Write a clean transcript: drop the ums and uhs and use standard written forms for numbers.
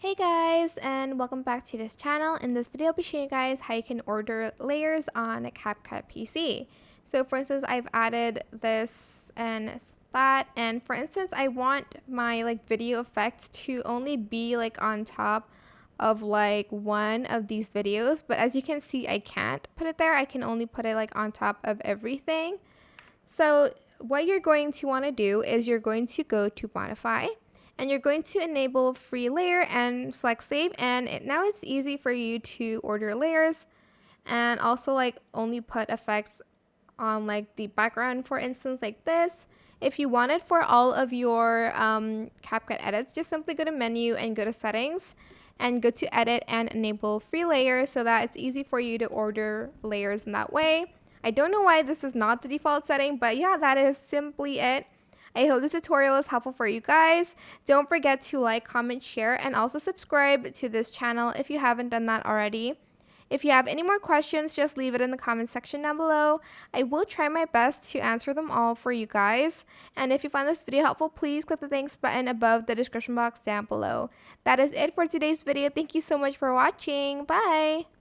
Hey guys, and welcome back to this channel. In this video, I'll be showing you guys how you can order layers on a CapCut PC. So for instance, I've added this and that, and for instance, I want my video effects to only be on top of one of these videos, but as you can see, I can't put it there. I can only put it on top of everything. So what you're going to want to do is you're going to go to modify, and you're going to enable free layer and select save, and now it's easy for you to order layers and also only put effects on the background, for instance, like this. If you want it for all of your CapCut edits, just simply go to menu and go to settings and go to edit and enable free layer so that it's easy for you to order layers in that way. I don't know why this is not the default setting, but yeah, that is simply it. I hope this tutorial is helpful for you guys. Don't forget to like, comment, share, and also subscribe to this channel if you haven't done that already. If you have any more questions, just leave it in the comment section down below. I will try my best to answer them all for you guys. And if you found this video helpful, please click the thanks button above the description box down below. That is it for today's video. Thank you so much for watching. Bye!